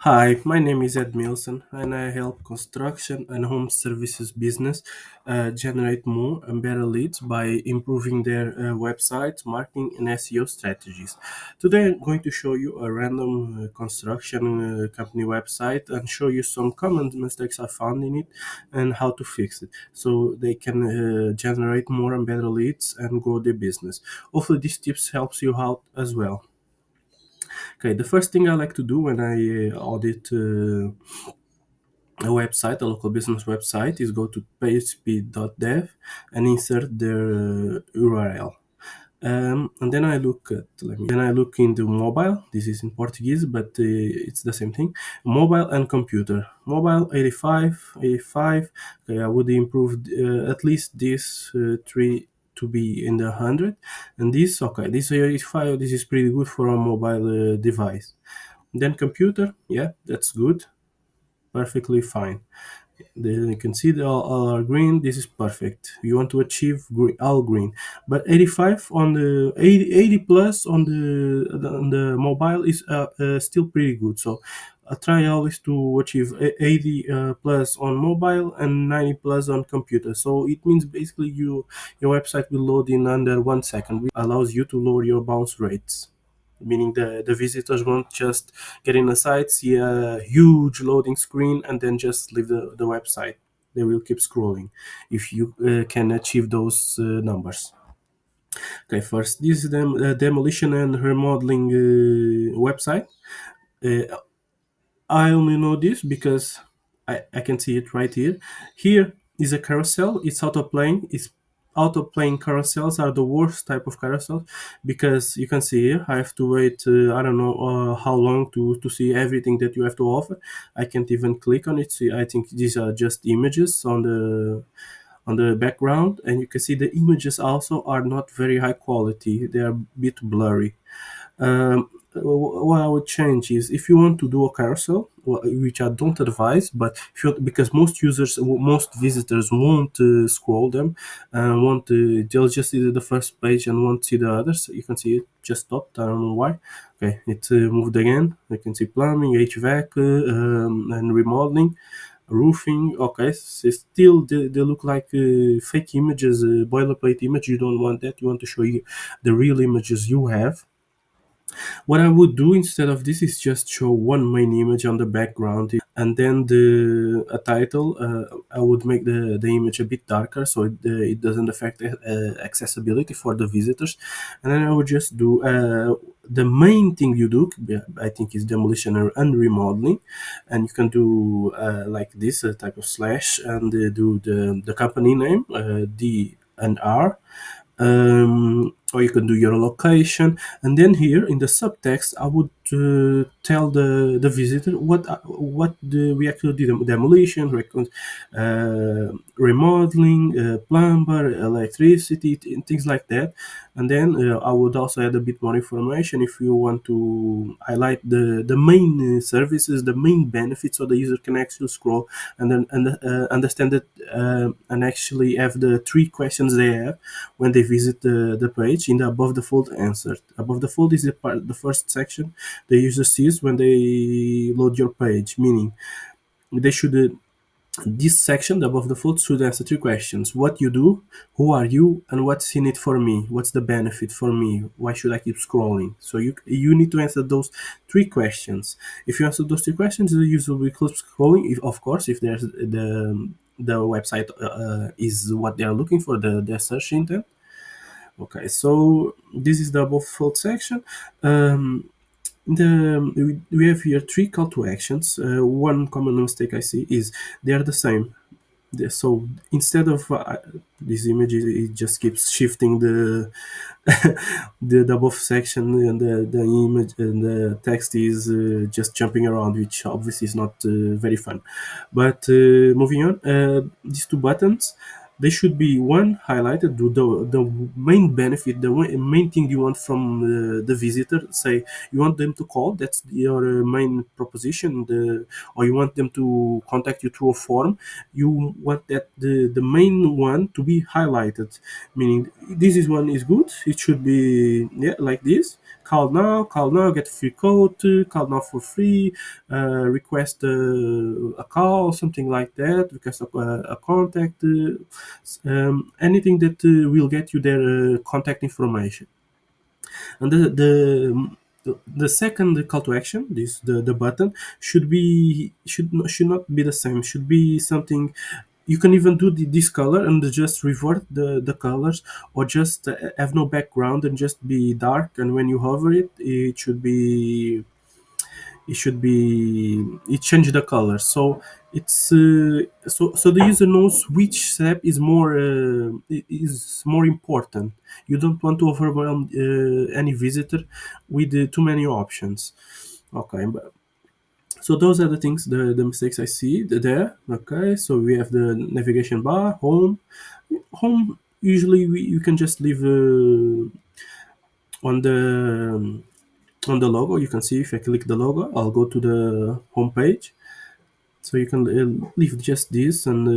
Hi, my name is Ed Milson, and I help construction and home services business generate more and better leads by improving their websites, marketing, and SEO strategies. Today, I'm going to show you a random construction company website and show you some common mistakes I found in it and how to fix it, so they can generate more and better leads and grow their business. Hopefully, these tips helps you out as well. Okay, the first thing I like to do when I audit a website, a local business website, is go to php.dev and insert their URL. And then I look into mobile. This is in Portuguese, but it's the same thing. Mobile and computer. Mobile 85. Okay, I would improve at least this three to be in the 100, and this okay. This 85. This is pretty good for a mobile device. Then computer, yeah, that's good, perfectly fine. You can see all are green. This is perfect. You want to achieve green, all green, but 85 on the 80 plus on the mobile is still pretty good. So I try always to achieve 80 plus on mobile and 90 plus on computer. So it means basically your website will load in under 1 second, which allows you to lower your bounce rates, meaning the visitors won't just get in a site, see a huge loading screen, and then just leave the website. They will keep scrolling if you can achieve those numbers. Okay, first, this is the demolition and remodeling website. Uh, I only know this because I can see it right here. Here is a carousel. It's auto-playing. It's auto-playing carousels are the worst type of carousel because you can see here I have to wait I don't know how long to see everything that you have to offer. I can't even click on it. See, I think these are just images on the background, and you can see the images also are not very high quality. They are a bit blurry. What I would change is if you want to do a carousel, which I don't advise, but if you, because most visitors won't scroll them, and want to, they'll just see the first page and won't see the others. You can see it just stopped. I don't know why. Okay, it moved again. You can see plumbing, HVAC, and remodeling, roofing. Okay, so still they look like fake images, boilerplate image. You don't want that. You want to show you the real images you have. What I would do instead of this is just show one main image on the background, and then the a title. I would make the image a bit darker so it doesn't affect accessibility for the visitors, and then I would just do the main thing you do. I think is demolition and remodeling, and you can do like this type of slash and do the company name D and R, or you can do your location, and then here in the subtext I would tell the visitor what we actually did: demolition, remodeling, plumber, electricity, things like that. And then I would also add a bit more information if you want to highlight the main services, the main benefits, so the user can actually scroll and then understand it, and actually have the three questions they have when they visit the page in the above the fold answered. Above the fold is the first section the user sees when they load your page, meaning they should this section above the fold should answer three questions: what you do, who are you, and what's in it for me, what's the benefit for me, why should I keep scrolling. So you need to answer those three questions. If you answer those three questions, the user will keep scrolling, if, of course, if there's the website is what they are looking for, their search intent. Okay, so this is the above fold section. We have here three call to actions. One common mistake I see is they are the same. So instead of this image, it just keeps shifting the above section, and the image and the text is just jumping around, which obviously is not very fun. But moving on, these two buttons, they should be one highlighted, do the main benefit, main thing you want from the visitor. Say you want them to call, that's your main proposition, or you want them to contact you through a form. You want that the main one to be highlighted, meaning this is one is good, it should be, yeah, like this. call now, get a free code, call now for free, request a call, something like that, request a contact, anything that will get you their contact information. And the second call to action, this the button should not be the same. Should be something you can even do this color and just revert the colors, or just have no background and just be dark. And when you hover it, it change the color. So it's so the user knows which step is more important. You don't want to overwhelm any visitor with too many options. Okay, but so those are the things, the mistakes I see there. Okay, so we have the navigation bar, home. Usually you can just leave on the logo. You can see if I click the logo, I'll go to the home page. So you can leave just this and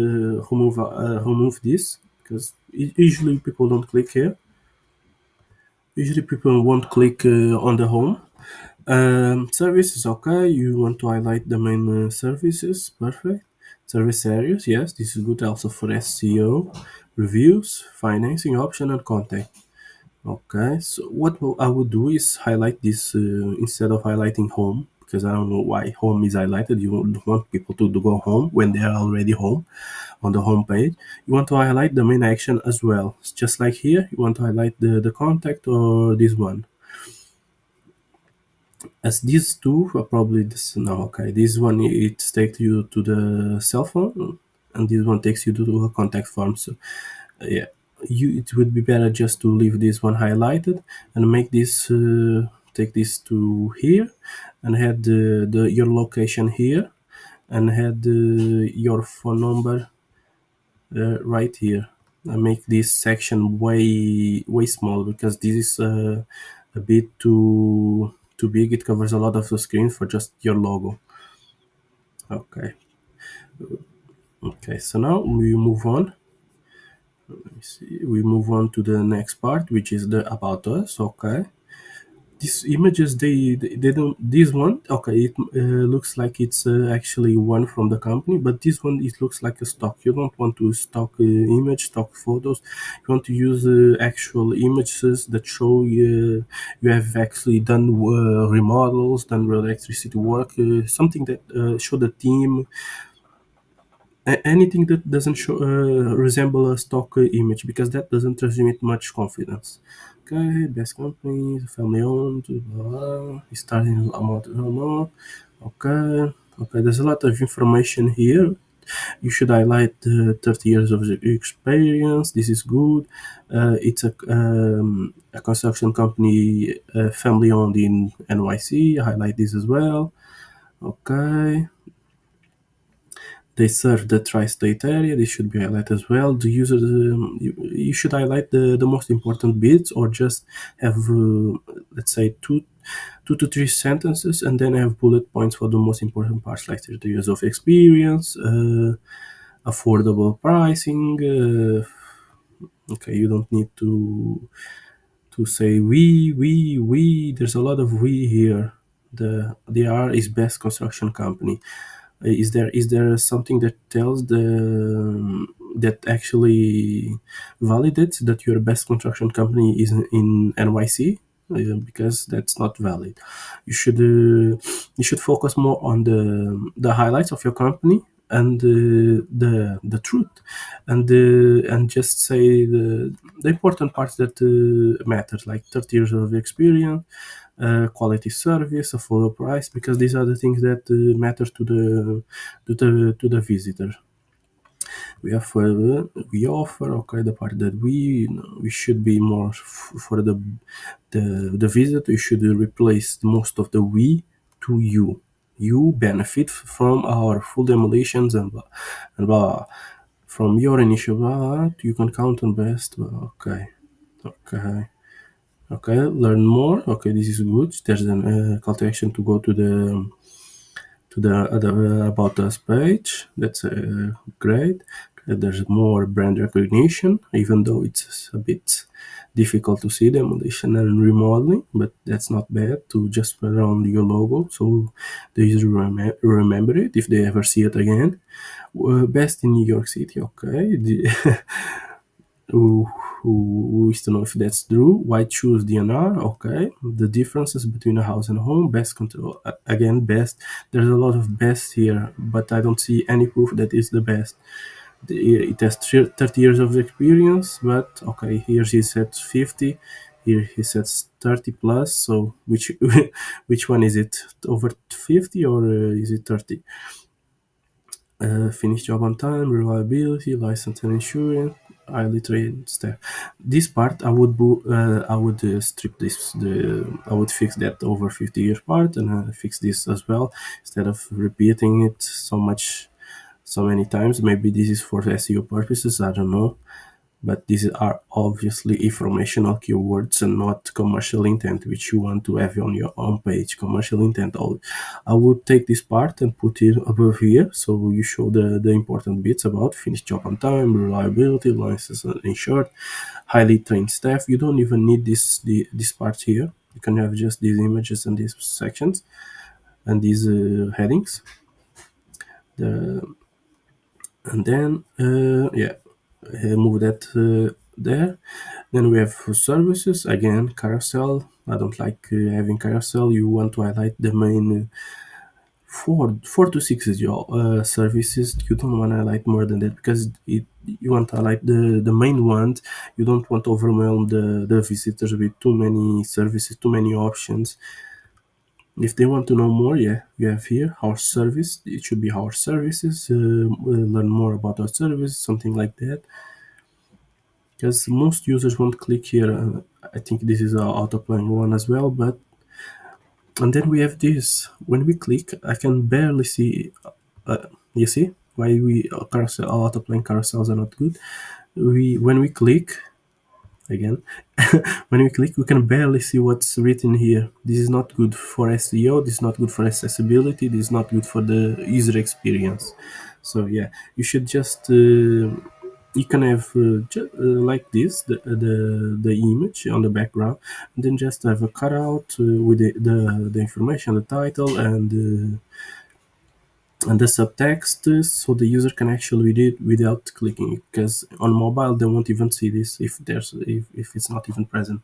remove this, because usually people don't click here. Usually people won't click on the home. Services, okay. You want to highlight the main services, perfect. Service areas, yes, this is good also for SEO, reviews, financing option, and contact. Okay, so what I would do is highlight this instead of highlighting home, because I don't know why home is highlighted. You don't want people to go home when they are already home on the home page. You want to highlight the main action as well. It's just like here, you want to highlight the contact or this one. As these two are probably this now. Okay, this one it takes you to the cell phone, and this one takes you to a contact form. So yeah, it would be better just to leave this one highlighted and make this take this to here, and have the your location here, and have your phone number right here. I make this section way small, because this is a bit too big. It covers a lot of the screen for just your logo. Okay. Okay, so now we move on. Let me see. We move on to the next part, which is the about us. Okay. These images, they don't. This one, okay, it looks like it's actually one from the company, but this one, it looks like a stock. You don't want to stock image, stock photos. You want to use actual images that show you have actually done remodels, done electricity work, something that show the team. Anything that doesn't show resemble a stock image, because that doesn't transmit much confidence. Okay, best companies, family owned, blah, starting amount, okay. Okay, there's a lot of information here. You should highlight 30 years of experience. This is good. It's a construction company, family owned in NYC. Highlight this as well. Okay, they serve the tri-state area. This should be highlighted as well. The user, you should highlight the most important bits, or just have let's say two to three sentences, and then have bullet points for the most important parts, like 30 years of experience, affordable pricing. Okay, you don't need to say we. There's a lot of we here. The R is best construction company. Is there something that tells that actually validates that your best construction company is in NYC? Because that's not valid. You should focus more on the highlights of your company, and the truth, and just say the important parts that matters, like 30 years of experience, quality service, affordable price, because these are the things that matter to the visitor. We offer, okay, the part that we should be more for the visitor. You should replace most of the we to you. You benefit from our full demolitions and blah and blah. From your initial blah, you can count on best. Okay, okay. Okay, learn more. Okay, this is good. There's a call to action to go to the other about us page. That's great. There's more brand recognition, even though it's a bit difficult to see demolition and remodeling, but that's not bad to just put around your logo so the user remember it if they ever see it again. Best in New York City, okay. Who, who wish to know if that's true? Why choose DNR? Okay. The differences between a house and a home. Best control. Again, best. There's a lot of best here, but I don't see any proof that it's the best. It has 30 years of experience, but okay, here he said 50. Here he says 30 plus. So which which one is it? Over 50 or is it 30? Finish job on time, reliability, license and insurance, highly trained staff. This part I would strip this. I would fix that over 50 year part and fix this as well instead of repeating it so many times. Maybe this is for SEO purposes. I don't know, but these are obviously informational keywords and not commercial intent, which you want to have on your own page. Commercial intent. I would take this part and put it above here, so you show the important bits about finish job on time, reliability, license insured, highly trained staff. You don't even need this part here. You can have just these images and these sections and these headings. And then yeah, move that there. Then we have services, again carousel. I don't like having carousel. You want to highlight the main four to six services. You don't want to highlight more than that because you want to highlight the main ones. You don't want to overwhelm the visitors with too many services, too many options. If they want to know more, yeah, we have here our service. It should be our services. Learn more about our service, something like that. Because most users won't click here. I think this is our autoplaying one as well. But and then we have this. When we click, I can barely see. You see why we carousel autoplaying carousels are not good. When we click, again, when we click we can barely see what's written here. This is not good for SEO, this is not good for accessibility, this is not good for the user experience. So yeah, you should just you can have like this the image on the background, and then just have a cutout with the information, the title and the subtext, so the user can actually read it without clicking it, because on mobile they won't even see this if it's not even present.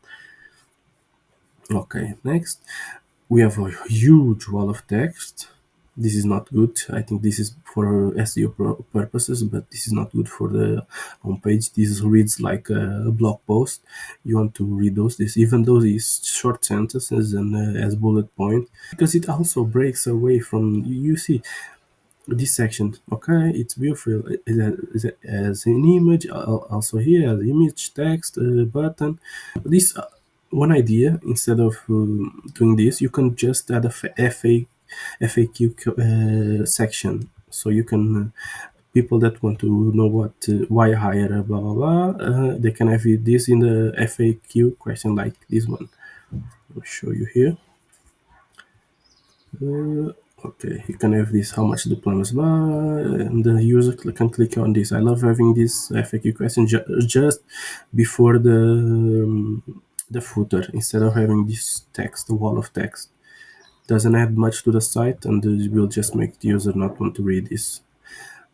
Okay, next we have a huge wall of text. This is not good. I think this is for SEO purposes, but this is not good for the homepage. This reads like a blog post. You want to read this, even though these short sentences and as bullet point, because it also breaks away from. You see, this section, okay, it's beautiful. It has an image, also here as image, text, button. This one idea, instead of doing this, you can just add a FAQ section, so you can people that want to know what why hire blah blah blah, they can have this in the FAQ question, like this one. I'll show you here. Okay, you can have this, how much the plan is, and the user can click on this. I love having this FAQ question just before the footer, instead of having this text, the wall of text. Doesn't add much to the site, and it will just make the user not want to read this.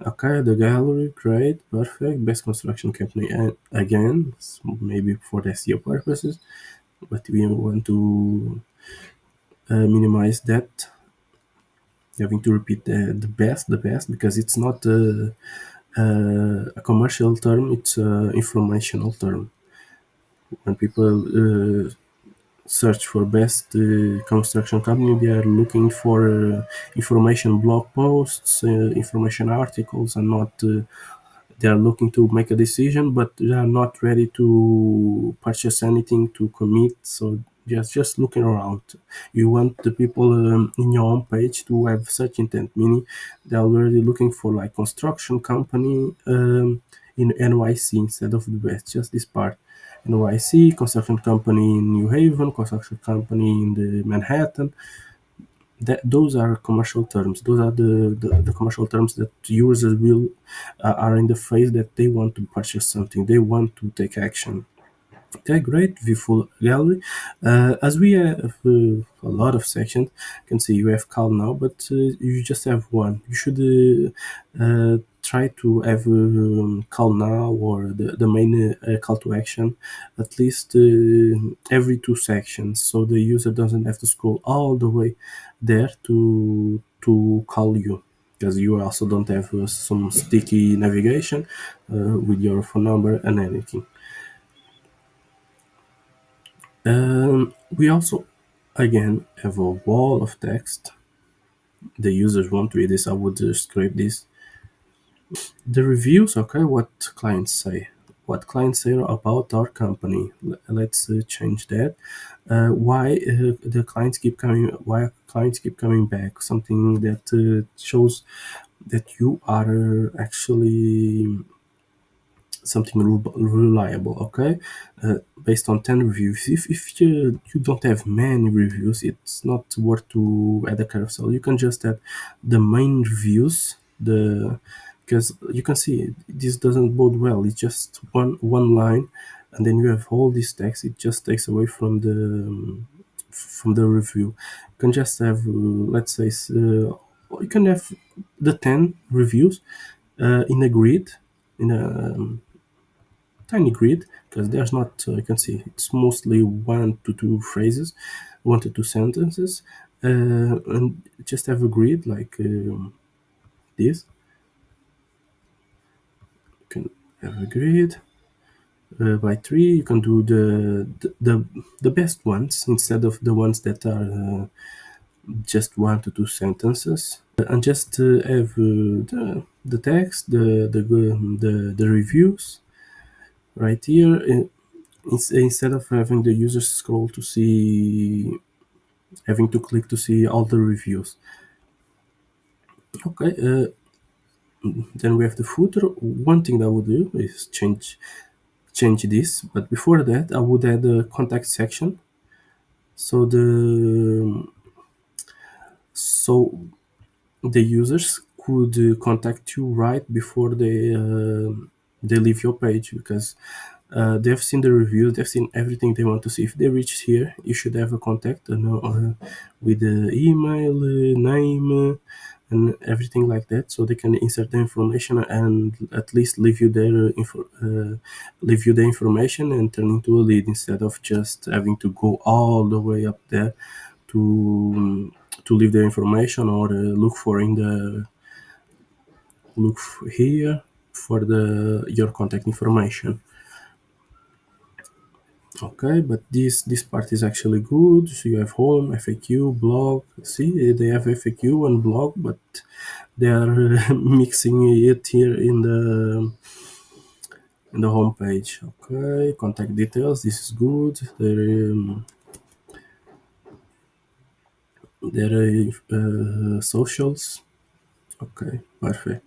Okay, the gallery, great, perfect. Best construction company, again, maybe for the SEO purposes, but we want to minimize that, having to repeat the best, because it's not a commercial term, it's an informational term. When people search for best construction company, they are looking for information blog posts, information articles, and not they are looking to make a decision, but they are not ready to purchase anything, to commit. So just looking around. You want the people in your own page to have search intent, meaning they're already looking for like construction company in NYC instead of the West. Just this part. NYC, construction company in New Haven, construction company in the Manhattan. those are commercial terms. Those are the commercial terms that users will are in the phase that they want to purchase something, they want to take action. Okay, great. View gallery. As we have a lot of sections, you can see you have call now, but you just have one. You should try to have call now or the main call to action at least every two sections, so the user doesn't have to scroll all the way there to call you, because you also don't have some sticky navigation with your phone number and anything. We also, again, have a wall of text. The users won't read this. I would scrape this. The reviews, okay, what clients say. What clients say about our company. Let's change that. Why the clients keep coming? Why clients keep coming back? Something that shows that you are actually something reliable, okay, based on 10 reviews. If you don't have many reviews, it's not worth to add a carousel. You can just add the main reviews, the because you can see this doesn't bode well. It's just one line, and then you have all this text. It just takes away from the review. You can just have let's say you can have the 10 reviews in a grid, in a tiny grid, because there's not you can see it's mostly one to two phrases, one to two sentences, and just have a grid like this. You can have a grid by three. You can do the best ones instead of the ones that are just one to two sentences, and just have the text, the reviews right here. Instead of having the user scroll to see, having to click to see all the reviews. Okay, then we have the footer. One thing that I would do is change this, but before that, I would add a contact section. So so the users could contact you right before they leave your page, because they've seen the reviews, they've seen everything they want to see. If they reach here, you should have a contact with the email, name, and everything like that, so they can insert the information and at least leave you leave you the information and turn into a lead, instead of just having to go all the way up there to leave the information, or look for in the here for the your contact information. Okay, but this part is actually good. So you have home, FAQ, blog. See, they have FAQ and blog, but they are mixing it here in the home page. Okay, contact details. This is good. There are socials. Okay, perfect.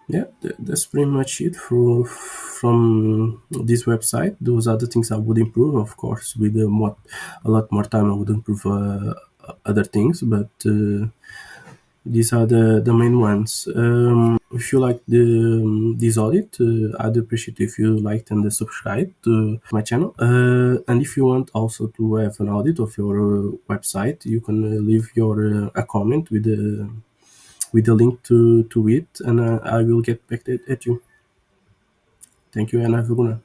Yeah, that's pretty much it from this website. Those are the things I would improve, of course. With a lot more time, I would improve other things, but these are the main ones. If you like this audit, I'd appreciate if you liked and subscribe to my channel. And if you want also to have an audit of your website, you can leave your a comment with the link to it, and I will get back at you. Thank you, and have a good one.